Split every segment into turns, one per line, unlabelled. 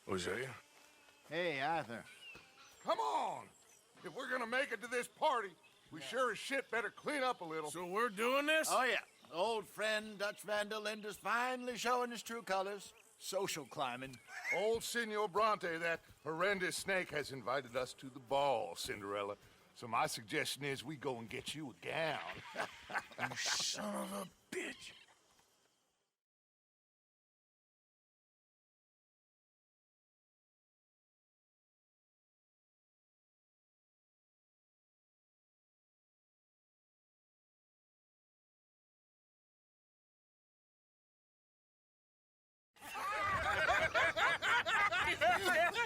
Hosea?
Hey, Arthur.
Come on! If we're gonna make it to this party, we sure as shit better clean up a little.
So we're doing this?
Oh, yeah. Old friend Dutch Van der Linde's finally showing his true colors. Social climbing.
Old Senor Bronte, that horrendous snake, has invited us to the ball, Cinderella. So my suggestion is we go and get you a gown.
You son of a bitch.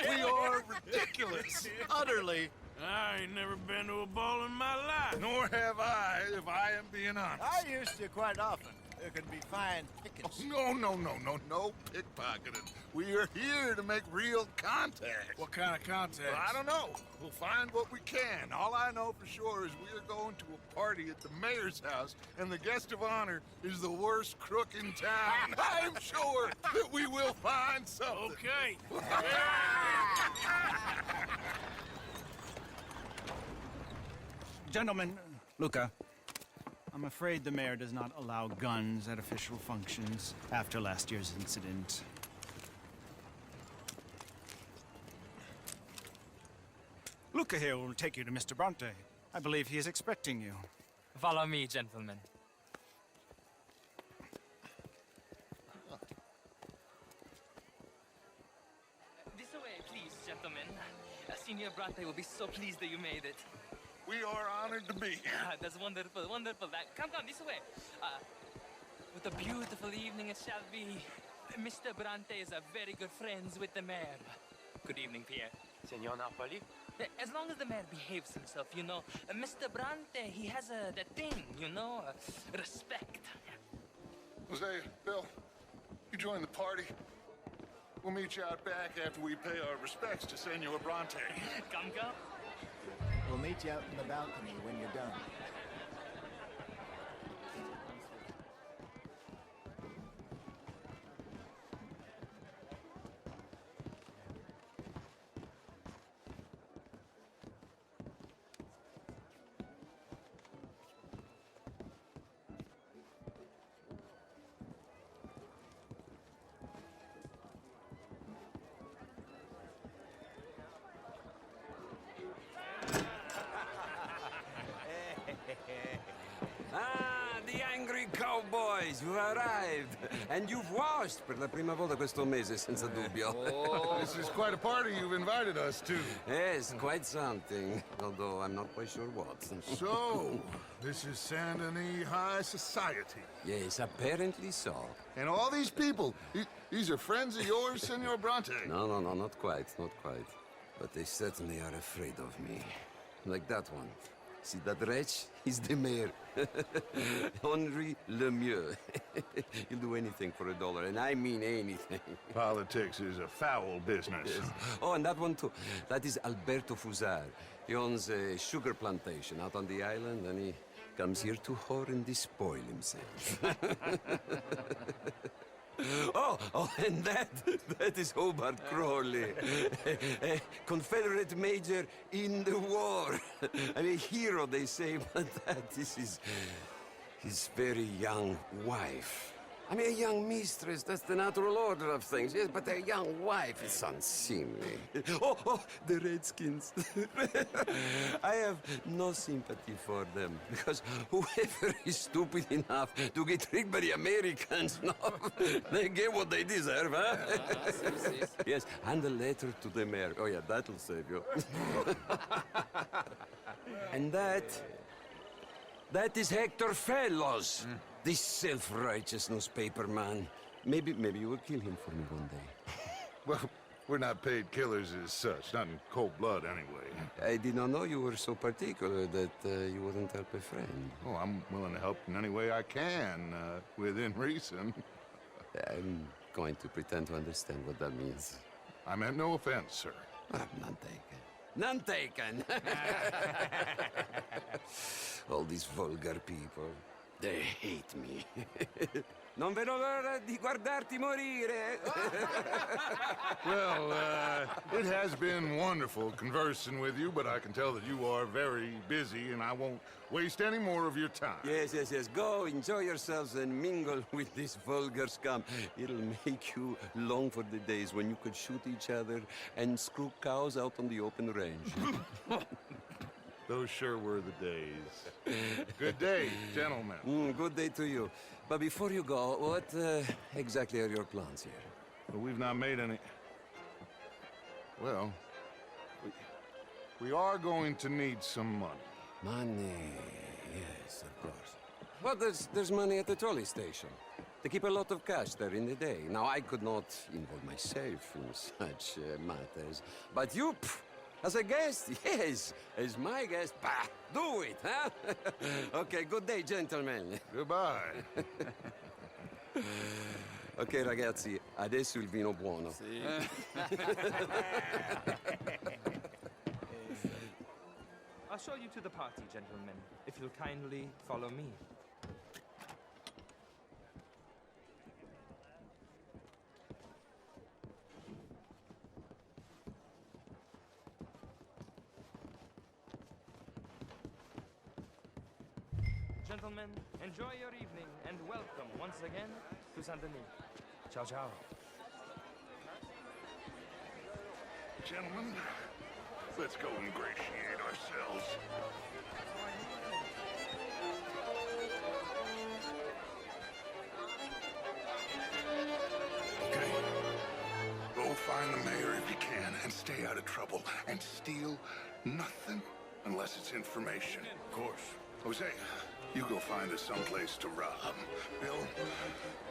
We are ridiculous.
Utterly.
I ain't never been to a ball in my life.
Nor have I, if I am being honest.
I used to quite often. There can be fine pickings.
No pickpocketing. We are here to make real contact.
What kind of contact?
Well, I don't know. We'll find what we can. All I know for sure is we are going to a party at the mayor's house, and the guest of honor is the worst crook in town. I'm sure that we will find something.
Okay.
Gentlemen, Luca, I'm afraid the mayor does not allow guns at official functions after last year's incident. Luca here will take you to Mr. Bronte. I believe he is expecting you.
Follow me, gentlemen. This way, please, gentlemen. Senior Bronte will be so pleased that you made it.
We are honored to be here.
That's wonderful, wonderful. Come, this way. What a beautiful evening it shall be. Mr. Bronte is a very good friends with the mayor. Good evening, Pierre.
Senor Napoli?
As long as the mayor behaves himself, you know. Mr. Bronte, he has that thing, you know, respect.
Jose, Bill, you join the party. We'll meet you out back after we pay our respects to Senor Bronte.
Come.
We'll meet you out in the balcony when you're done.
Ah, the angry cowboys, you've arrived. And you've washed per la prima volta questo mese, senza dubbio.
This is quite a party you've invited us to.
Yes, quite something. Although I'm not quite sure what.
So, this is Saint Denis High Society.
Yes, apparently so.
And all these people, these are friends of yours, Senor Bronte?
No, not quite, not quite. But they certainly are afraid of me. Like that one. See that wretch? He's the mayor. Henri Lemieux. He'll do anything for $1, and I mean anything.
Politics is a foul business.
Yes. Oh, and that one too. That is Alberto Fusar. He owns a sugar plantation out on the island, and he comes here to whore and despoil himself. Oh, and that is Hobart Crawley, a Confederate major in the war. And a hero, they say, but that is his very young wife. I mean, a young mistress, that's the natural order of things, yes, but a young wife is unseemly. Oh, the Redskins. I have no sympathy for them, because whoever is stupid enough to get tricked by the Americans, no, they get what they deserve, huh? Yes, and a letter to the mayor. Oh, yeah, that'll save you. And that is Hector Fellows. This self-righteous newspaper man. Maybe you will kill him for me one day.
Well, we're not paid killers as such, not in cold blood anyway.
I did not know you were so particular that you wouldn't help a friend.
Oh, I'm willing to help in any way I can, within reason.
I'm going to pretend to understand what that means.
I meant no offense, sir.
None taken. None taken! All these vulgar people. They hate me. Non vedo l'ora di guardarti morire.
Well, it has been wonderful conversing with you, but I can tell that you are very busy, and I won't waste any more of your time.
Yes. Go, enjoy yourselves and mingle with this vulgar scum. It'll make you long for the days when you could shoot each other and screw cows out on the open range.
Those sure were the days. Good day, gentlemen.
Good day to you. But before you go, what exactly are your plans here?
Well, we've not made any... Well, we are going to need some money.
Money, yes, of course. Well, there's money at the trolley station. They keep a lot of cash there in the day. Now, I could not involve myself in such matters. But you, as a guest, yes, as my guest, bah, do it, huh? Okay, good day, gentlemen.
Goodbye.
Ok, ragazzi, adesso il vino buono.
I'll show you to the party, gentlemen, if you'll kindly follow me. Gentlemen, enjoy your evening and welcome once again to Saint Denis. Ciao, ciao.
Gentlemen, let's go ingratiate ourselves.
Okay.
Go find the mayor if you can and stay out of trouble. And steal nothing unless it's information.
Of course.
Jose, you go find us someplace to rob. Bill,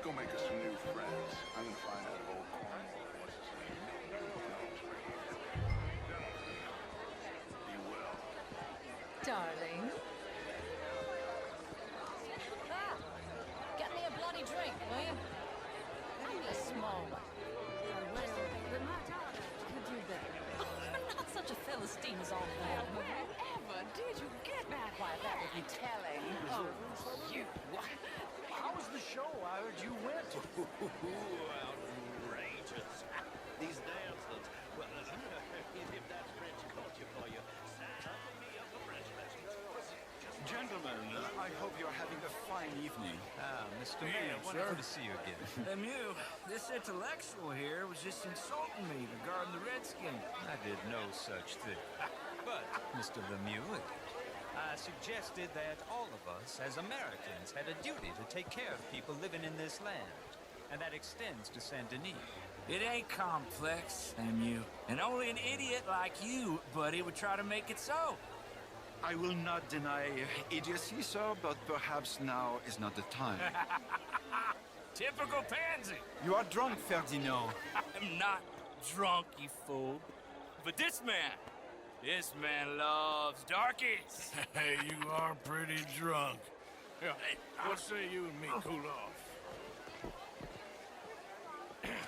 go make us some new friends. I'm gonna find out if old Cornwall, what's his name, knows we're here. Gentlemen, be well.
Darling. Ah, get me a bloody drink, will you? Only a small one. Well, the Matata could do better. Oh, you're not such a Philistine as all that. Wherever did you get that? Why, that would be telling. Oh, you.
How was the show? I heard you went.
Outrageous. These dancers. Well, if that's French culture for you, sign me up for French lessons.
Gentlemen, I hope you're having a fine evening.
Ah, Mr. Mayor, wonderful to see you again.
Lemieux, this intellectual here was just insulting me regarding the Redskin.
I did no such thing. But, Mr. Lemieux, I suggested that all of us, as Americans, had a duty to take care of people living in this land. And that extends to Saint Denis.
It ain't complex, Lemieux. And only an idiot like you, buddy, would try to make it so.
I will not deny idiocy, sir, but perhaps now is not the time.
Typical pansy.
You are drunk, Ferdinand.
I'm not drunk, you fool. But this man loves darkies.
Hey, you are pretty drunk. Yeah, what say you and me cool off?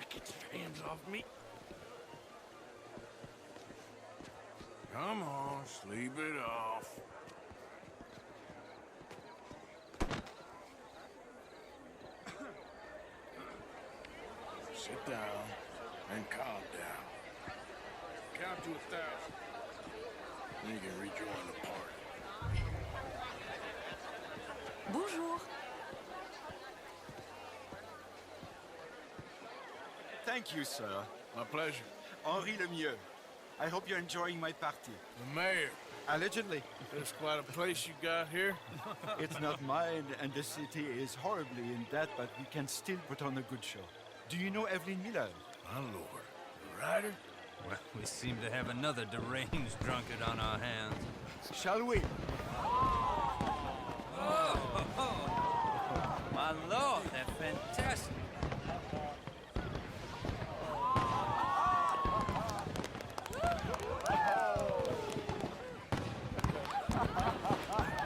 Get your hands off me. Come on, sleep it off. Sit down and calm down. Count to 1,000. Then you can rejoin the party.
Bonjour.
Thank you, sir.
My pleasure.
Henri Lemieux. I hope you're enjoying my party.
The mayor.
Allegedly.
There's quite a place you got here.
It's not mine, and the city is horribly in debt, but we can still put on a good show. Do you know Evelyn Miller?
My lord. The writer?
Well, we seem to have another deranged drunkard on our hands.
Shall we?
My lord, they're fantastic.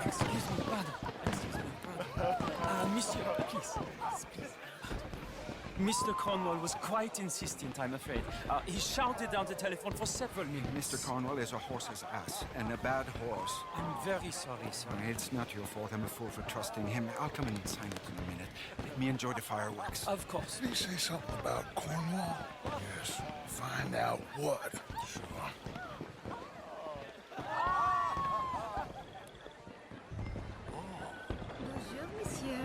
Excuse me, brother. Monsieur, please.
Mr. Cornwall was quite insistent, I'm afraid. He shouted down the telephone for several minutes.
Mr. Cornwall is a horse's ass, and a bad horse.
I'm very sorry, sir.
It's not your fault. I'm a fool for trusting him. I'll come in and sign it in a minute. Let me enjoy the fireworks.
Of course.
Did he say something about Cornwall? Yes. Find out what. Sure.
Bonjour, monsieur.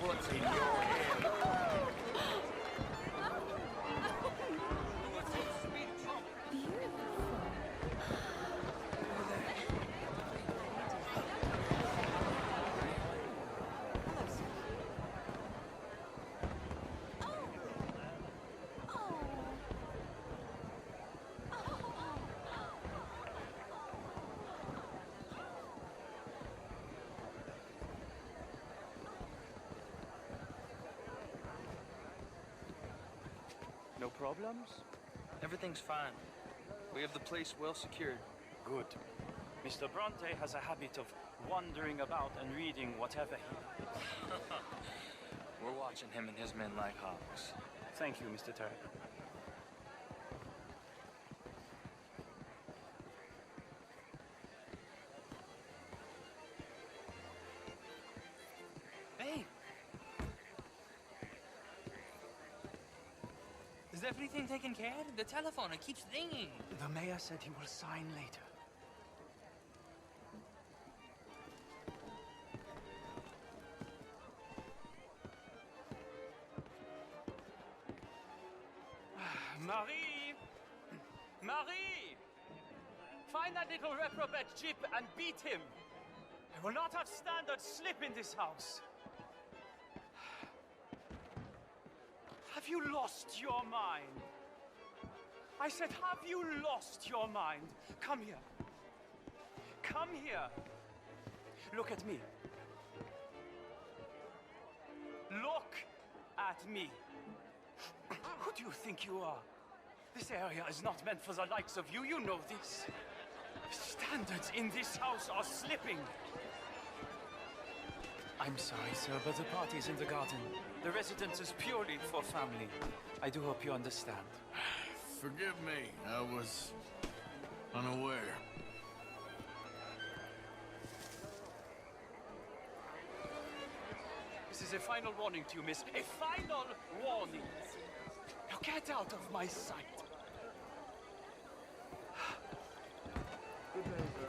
What's in your head?
No problems? Everything's fine. We have the place well secured.
Good. Mr. Bronte has a habit of wandering about and reading whatever he...
We're watching him and his men like hawks.
Thank you, Mr. Turk.
Hey! Is everything taken care of? The telephone, it keeps ringing.
The mayor said he will sign later. Marie! Marie! Find that little reprobate Chip and beat him. I will not have standard slip in this house. Have you lost your mind? I said, have you lost your mind? Come here. Come here. Look at me. Look at me. Who do you think you are? This area is not meant for the likes of you. You know this. Standards in this house are slipping. I'm sorry, sir, but the party's in the garden. The residence is purely for family. I do hope you understand.
Forgive me. I was unaware.
This is a final warning to you, miss. A final warning. Now get out of my sight.
Good day, sir.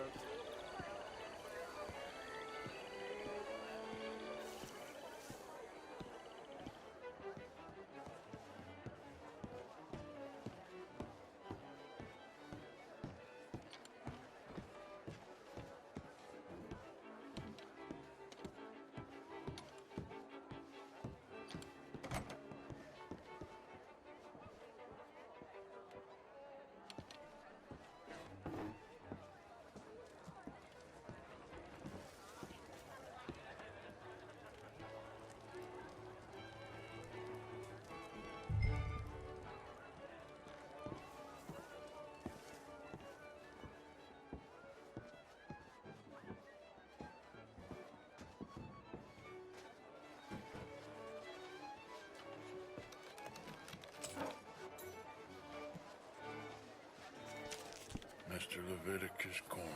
Mr. Leviticus Cornwall.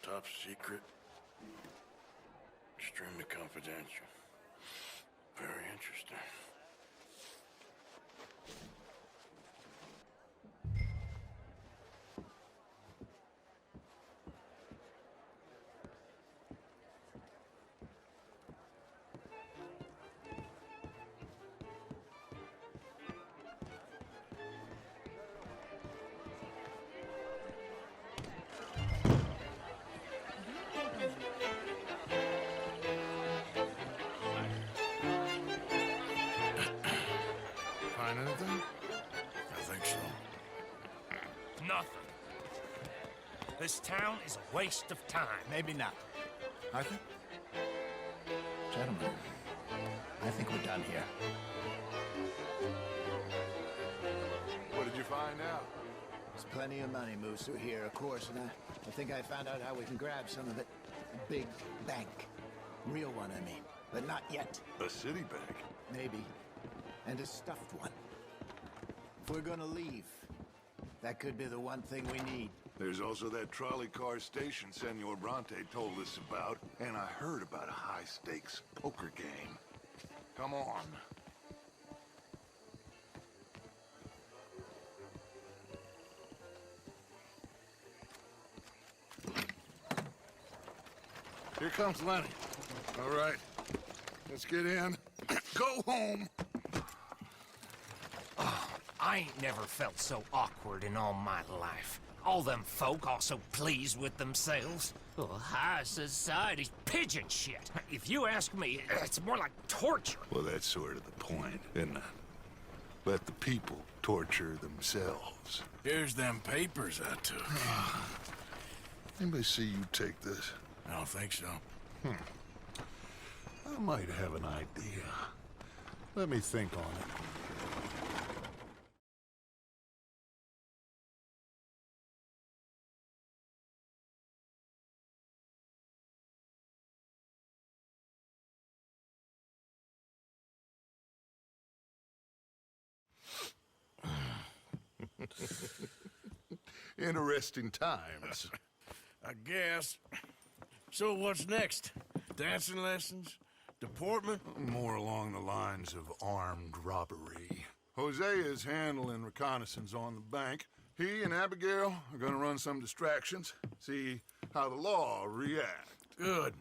Top secret. Extremely confidential. Very interesting. Find anything? I think so.
Nothing. This town is a waste of time.
Maybe not. Arthur? Gentlemen, I think we're done here.
What did you find out?
There's plenty of money moves through here, of course, and I think I found out how we can grab some of it. big bank. Real one, I mean. But not yet.
A city bank?
Maybe. And a stuffed one. If we're gonna leave, that could be the one thing we need.
There's also that trolley car station Senor Bronte told us about, and I heard about a high-stakes poker game. Come on. Here comes Lenny. All right, let's get in. Go home.
I ain't never felt so awkward in all my life. All them folk all so pleased with themselves. Oh, high society's pigeon shit. If you ask me, it's more like torture.
Well, that's sort of the point, isn't it? Let the people torture themselves.
Here's them papers I took.
Anybody see you take this?
I don't think so.
I might have an idea. Let me think on it. Interesting times.
I guess. So what's next? Dancing lessons? Deportment?
More along the lines of armed robbery. Hosea is handling reconnaissance on the bank. He and Abigail are gonna run some distractions, see how the law react.
Good.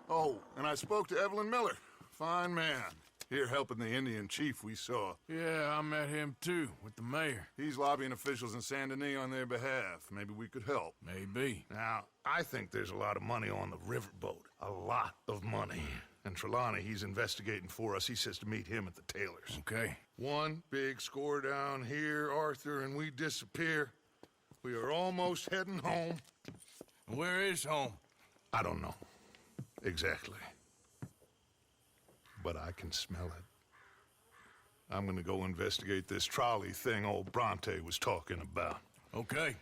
Oh, and I spoke to Evelyn Miller. Fine man. Here helping the Indian chief we saw.
Yeah, I met him too, with the mayor.
He's lobbying officials in Saint Denis on their behalf. Maybe we could help.
Maybe.
Now, I think there's a lot of money on the riverboat. A lot of money. And Trelawney, he's investigating for us. He says to meet him at the Taylors.
Okay.
One big score down here, Arthur, and we disappear. We are almost heading home.
Where is home?
I don't know. Exactly. But I can smell it. I'm gonna go investigate this trolley thing old Bronte was talking about.
Okay.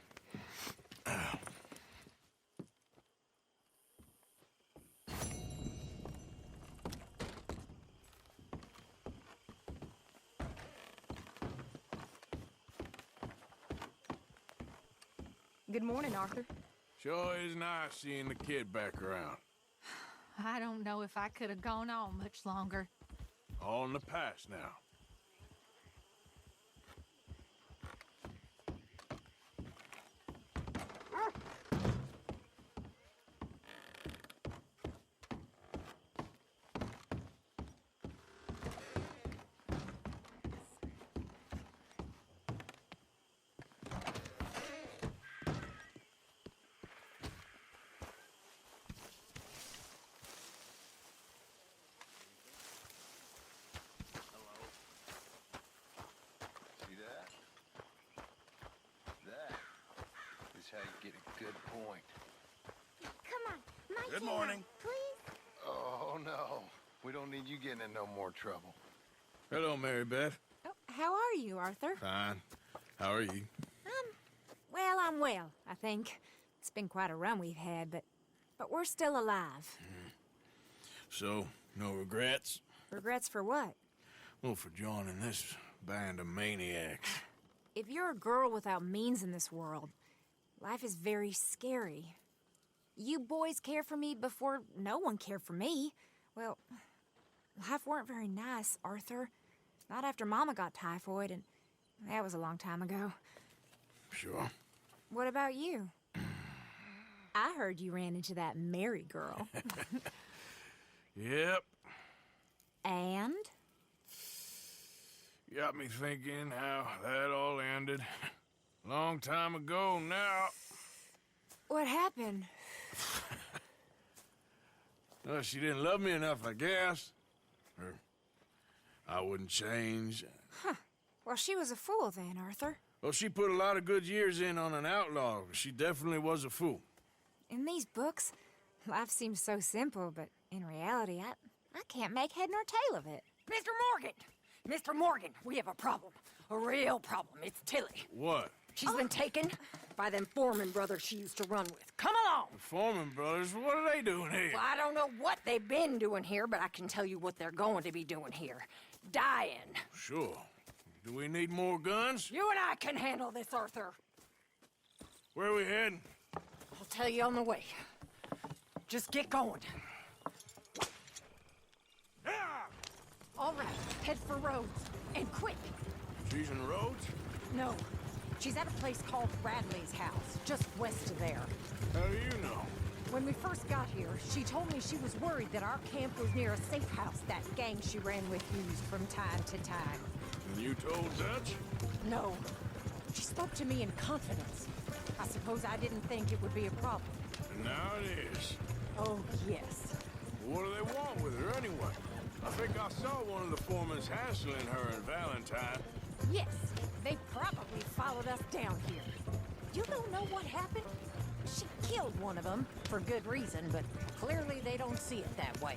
Good morning, Arthur.
Sure is nice seeing the kid back around.
I don't know if I could have gone on much longer.
All in the past now.
How you get a good point.
Come on, my
Good
turn,
morning.
please.
Oh, no. We don't need you getting in no more trouble.
Hello, Mary Beth.
Oh, how are you, Arthur?
Fine. How are you?
Well, I'm well, I think. It's been quite a run we've had, but we're still alive.
So, no regrets?
Regrets for what?
Well, for joining this band of maniacs.
If you're a girl without means in this world, life is very scary. You boys cared for me before no one cared for me. Well, life weren't very nice, Arthur. Not after Mama got typhoid, and that was a long time ago.
Sure.
What about you? I heard you ran into that Mary girl.
Yep.
And?
Got me thinking how that all ended. Long time ago now.
What happened?
Well, she didn't love me enough, I guess. Or I wouldn't change.
Huh. Well, she was a fool then, Arthur.
Well, she put a lot of good years in on an outlaw. She definitely was a fool.
In these books, life seems so simple, but in reality, I can't make head nor tail of it.
Mr. Morgan! Mr. Morgan, we have a problem. A real problem. It's Tilly.
What?
She's been taken by them Foreman brothers she used to run with. Come along!
The Foreman brothers, what are they doing here?
Well, I don't know what they've been doing here, but I can tell you what they're going to be doing here. Dying.
Sure. Do we need more guns?
You and I can handle this, Arthur.
Where are we heading?
I'll tell you on the way. Just get going. All right, head for Rhodes. And quick.
She's in Rhodes?
No. She's at a place called Radley's house, just west of there.
How do you know?
When we first got here, she told me she was worried that our camp was near a safe house that gang she ran with used from time to time.
And you told Dutch?
No. She spoke to me in confidence. I suppose I didn't think it would be a problem.
And now it is.
Oh, yes.
What do they want with her anyway? I think I saw one of the foremans hassling her and Valentine.
Yes, they probably followed us down here. You don't know what happened? She killed one of them, for good reason, but clearly they don't see it that way.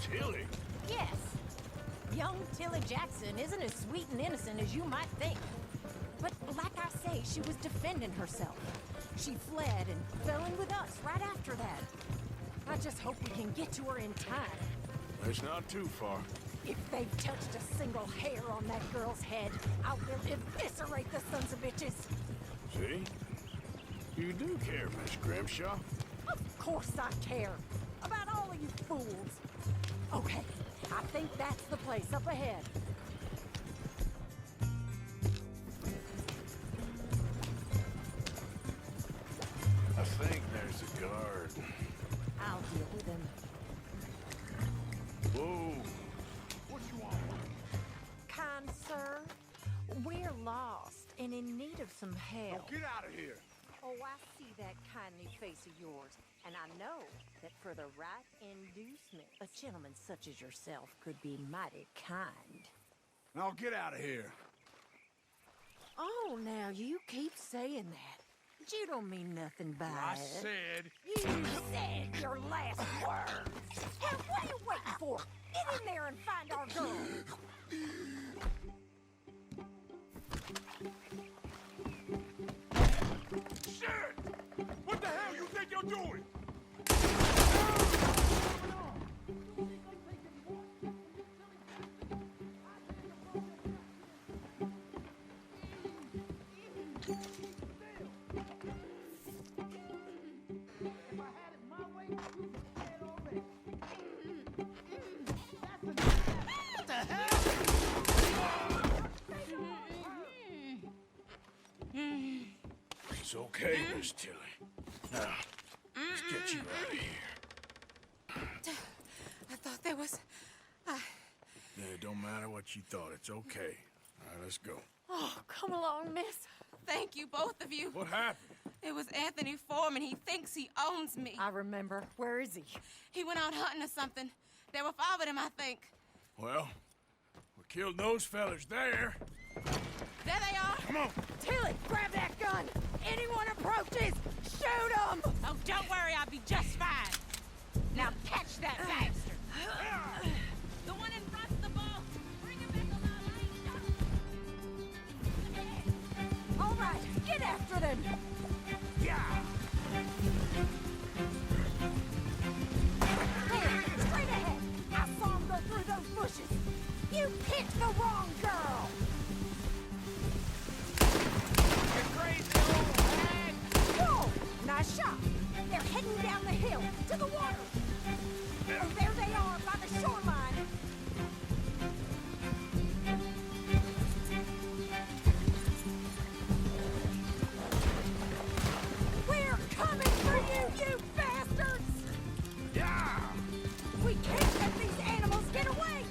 Tilly?
Yes. Young Tilly Jackson isn't as sweet and innocent as you might think. But like I say, she was defending herself. She fled and fell in with us right after that. I just hope we can get to her in time.
It's not too far.
If they've touched a single hair on that girl's head, I will eviscerate the sons of bitches.
See? You do care, Miss Grimshaw.
Of course I care. About all of you fools. Okay, I think that's the place up ahead.
I think there's a guard.
I'll deal with him.
Whoa. What you want?
Kind sir, we're lost and in need of some help.
Get out of here.
Oh, I see that kindly face of yours, and I know that for the right inducement, a gentleman such as yourself could be mighty kind.
Now get out of here.
Oh, now you keep saying that. You don't mean nothing by
I
it.
said...
You said your last words. Hey, what are you waiting for? Get in there and find our girl.
Shit! What the hell you think you're doing? It's okay, Miss Tilly. Now, let's get you out of here.
I thought there was...
Yeah, it don't matter what you thought. It's okay. All right, let's go.
Oh, come along, miss. Thank you, both of you.
What happened?
It was Anthony Foreman. He thinks he owns me.
I remember. Where is he?
He went out hunting or something. There were 5 of them, I think.
Well, we killed those fellas there.
There they are.
Come on.
Tilly, grab that gun. Anyone approaches, shoot them.
Oh, don't worry. I'll be just fine.
Now catch that bastard.
The one in front's the ball. Bring him back alive.
All right, get after them.
Yeah.
There, straight ahead. I saw him go through those bushes. You picked the wrong girl.
You crazy old hag.
Whoa, nice shot. They're heading down the hill to the water. Oh, there they are by the shoreline. We're coming for you, you bastards!
Yeah!
We can't let these animals get away!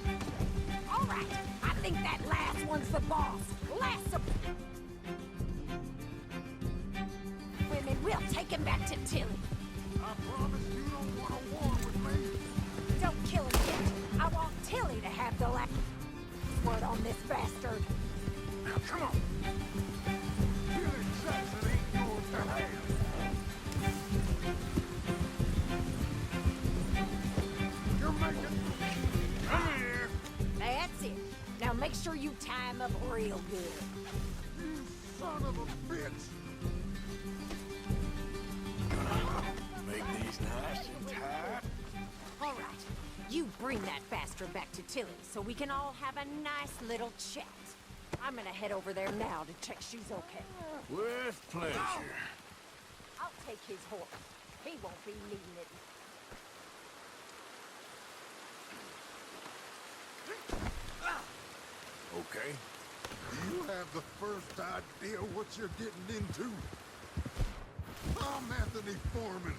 All right, I think that last one's the boss. Last of... Women, we'll take him back to Tilly.
I promise you don't want a war with me.
Don't kill him yet. I want Tilly to have the last word on this bastard.
Now, come on. Tilly Jackson ain't yours to have. You're making... Come here.
That's it. Now make sure you tie him up real good.
You son of a bitch. Make these nice and tight.
All right, you bring that bastard back to Tilly so we can all have a nice little chat. I'm gonna head over there now to check she's okay.
With pleasure.
I'll take his horse. He won't be needing it.
Okay.
You have the first idea what you're getting into. I'm Anthony Foreman.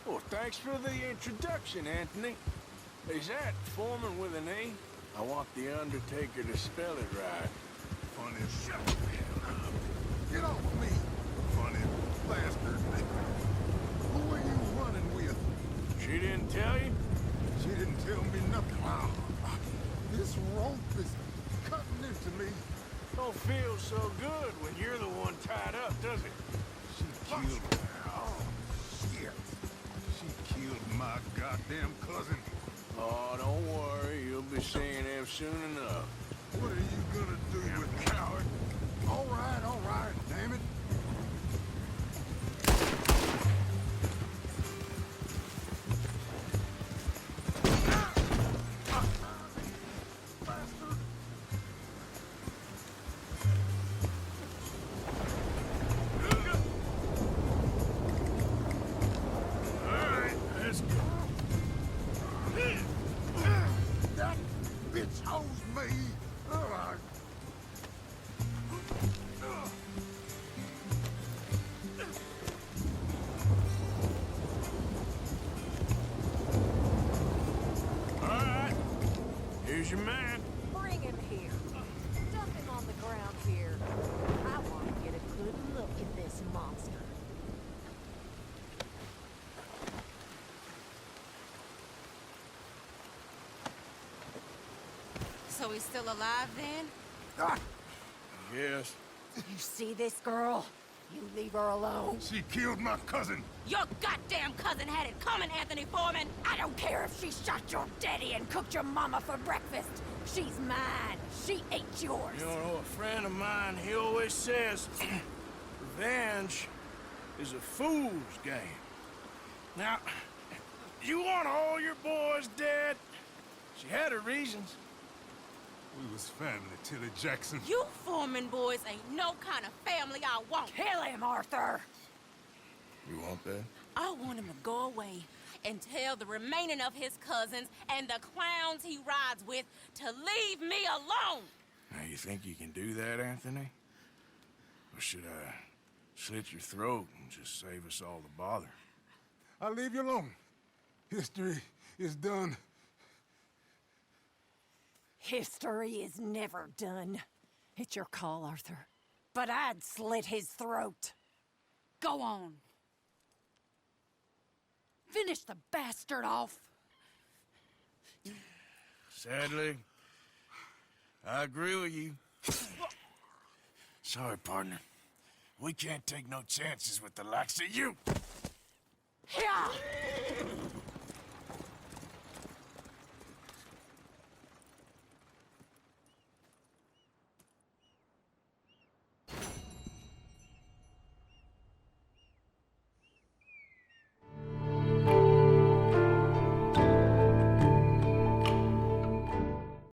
Well, thanks for the introduction, Anthony. Is that Foreman with an A? I want the Undertaker to spell it right.
Funny shit. Get off me, funny bastard. Who are you running with?
She didn't tell you?
She didn't tell me nothing. Wow. This rope is cutting into me.
Don't feel so good when you're the one tied up, does it?
She killed me. Oh, shit. She killed my goddamn cousin.
Oh, don't worry. You'll be seeing him soon enough.
What are you gonna do with coward? All right, damn it. That bitch owes me. All right.
All right. Here's your man.
Bring him here. Dump him on the ground here. I want to get a good look at this monster.
So he's still alive then?
Yes.
You see this girl? You leave her alone.
She killed my cousin.
Your goddamn cousin had it coming, Anthony Foreman!
I don't care if she shot your daddy and cooked your mama for breakfast. She's mine. She ain't yours.
You know, a friend of mine, he always says, revenge is a fool's game. Now, you want all your boys dead? She had her reasons.
We was family, Tilly Jackson.
You Foreman boys ain't no kind of family I want.
Kill him, Arthur!
You want that?
I want him to go away and tell the remaining of his cousins and the clowns he rides with to leave me alone.
Now, you think you can do that, Anthony? Or should I slit your throat and just save us all the bother?
I'll leave you alone. History is done.
History is never done. It's your call, Arthur. But I'd slit his throat.
Go on. Finish the bastard off.
Sadly, I agree with you. Sorry, partner. We can't take no chances with the likes of you.
Yeah!